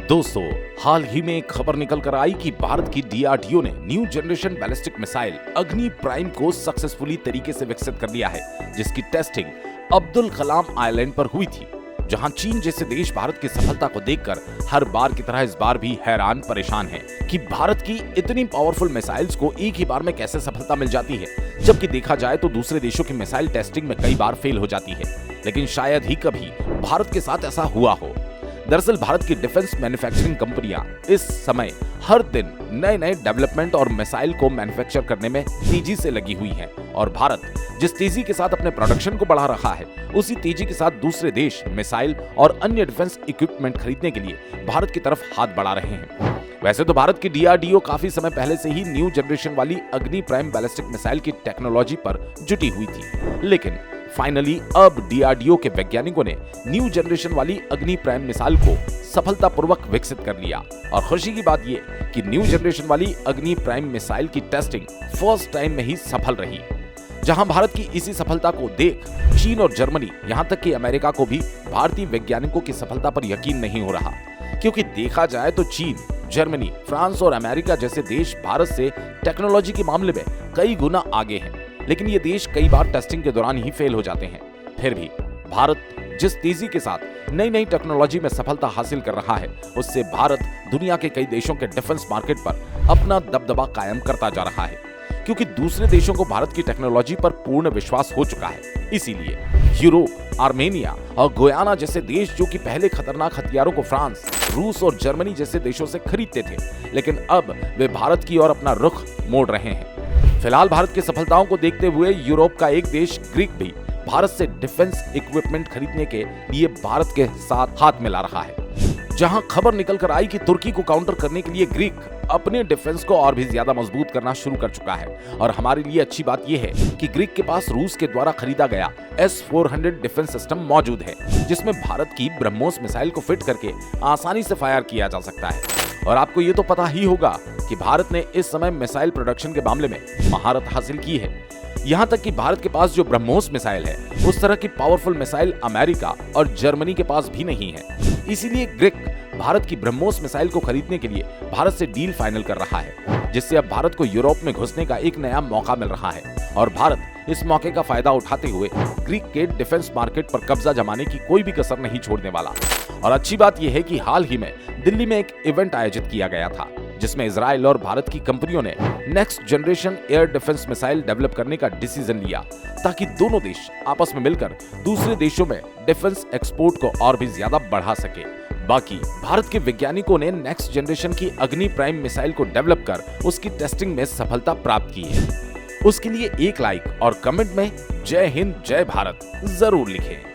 दोस्तों, हाल ही में एक खबर निकल कर आई कि भारत की डीआरडीओ ने न्यू जनरेशन बैलिस्टिक मिसाइल अग्नि प्राइम को सक्सेसफुली तरीके से विकसित कर लिया है, जिसकी टेस्टिंग अब्दुल कलाम आइलैंड पर हुई थी। जहां चीन जैसे देश भारत की सफलता को देखकर हर बार की तरह इस बार भी हैरान परेशान है कि भारत की इतनी पावरफुल मिसाइल्स को एक ही बार में कैसे सफलता मिल जाती है, जबकि देखा जाए तो दूसरे देशों की मिसाइल टेस्टिंग में कई बार फेल हो जाती है, लेकिन शायद ही कभी भारत के साथ ऐसा हुआ हो। दरअसल भारत की डिफेंस मैन्युफैक्चरिंग कंपनियां इस समय हर दिन नए नए डेवलपमेंट और मिसाइल को मैन्युफैक्चर करने में तेजी से लगी हुई हैं और भारत जिस तेजी के साथ अपने प्रोडक्शन को बढ़ा रहा है, उसी तेजी के साथ दूसरे देश मिसाइल और अन्य डिफेंस इक्विपमेंट खरीदने के लिए भारत की तरफ हाथ बढ़ा रहे हैं। वैसे तो भारत की डीआरडीओ काफी समय पहले से ही न्यू जनरेशन वाली अग्नि प्राइम बैलिस्टिक मिसाइल की टेक्नोलॉजी पर जुटी हुई थी, लेकिन फाइनली अब डीआरडीओ के वैज्ञानिकों ने न्यू जनरेशन वाली अग्नि प्राइम मिसाइल को सफलतापूर्वक विकसित कर लिया। और खुशी की बात यह कि न्यू जनरेशन वाली अग्नि प्राइम मिसाइल की टेस्टिंग फर्स्ट टाइम में ही सफल रही। जहां भारत की इसी सफलता को देख चीन और जर्मनी, यहां तक कि अमेरिका को भी भारतीय वैज्ञानिकों की सफलता पर यकीन नहीं हो रहा, क्योंकि देखा जाए तो चीन, जर्मनी, फ्रांस और अमेरिका जैसे देश भारत से टेक्नोलॉजी के मामले में कई गुना आगे हैं, लेकिन ये देश कई बार टेस्टिंग के दौरान ही फेल हो जाते हैं। फिर भी भारत जिस तेजी के साथ नई नई टेक्नोलॉजी में सफलता हासिल कर रहा है, उससे भारत दुनिया के कई देशों के डिफेंस मार्केट पर अपना दबदबा कायम करता जा रहा है, क्योंकि दूसरे देशों को भारत की टेक्नोलॉजी पर पूर्ण विश्वास हो चुका है। इसीलिए यूरोप, आर्मेनिया और गुयाना जैसे देश, जो कि पहले खतरनाक हथियारों को फ्रांस, रूस और जर्मनी जैसे देशों से खरीदते थे, लेकिन अब वे भारत की ओर अपना रुख मोड़ रहे हैं। फिलहाल भारत की सफलताओं को देखते हुए यूरोप का एक देश ग्रीक भी भारत से डिफेंस इक्विपमेंट खरीदने के लिए भारत के साथ हाथ मिला रहा है। जहां खबर निकल कर आई कि तुर्की को काउंटर करने के लिए ग्रीक अपने डिफेंस को और भी ज्यादा मजबूत करना शुरू कर चुका है। और हमारे लिए अच्छी बात यह है कि ग्रीक के पास रूस के द्वारा खरीदा गया S-400 डिफेंस सिस्टम मौजूद है, जिसमें भारत की ब्रह्मोस मिसाइल को फिट करके आसानी से फायर किया जा सकता है। और आपको ये तो पता ही होगा कि भारत ने इस समय मिसाइल प्रोडक्शन के मामले में महारत हासिल की है। यहाँ तक कि भारत के पास जो ब्रह्मोस मिसाइल है, उस तरह की पावरफुल मिसाइल अमेरिका और जर्मनी के पास भी नहीं है। इसीलिए ग्रीक भारत की ब्रह्मोस मिसाइल को खरीदने के लिए भारत से डील फाइनल कर रहा है, जिससे अब भारत को यूरोप में घुसने का एक नया मौका मिल रहा है। और भारत इस मौके का फायदा उठाते हुए ग्रीक के डिफेंस मार्केट पर कब्जा जमाने की कोई भी कसर नहीं छोड़ने वाला। और अच्छी बात यह है कि हाल ही में दिल्ली में एक इवेंट आयोजित किया गया था, जिसमें इजराइल और भारत की कंपनियों ने next generation air defence missile develop करने का डिसीजन लिया, ताकि दोनों देश आपस में मिलकर दूसरे देशों में डिफेंस एक्सपोर्ट को और भी ज्यादा बढ़ा सके। बाकी भारत के वैज्ञानिकों ने नेक्स्ट जनरेशन की अग्नि प्राइम मिसाइल को डेवलप कर उसकी टेस्टिंग में सफलता प्राप्त की है। उसके लिए एक लाइक और कमेंट में जय हिंद जय भारत जरूर लिखें।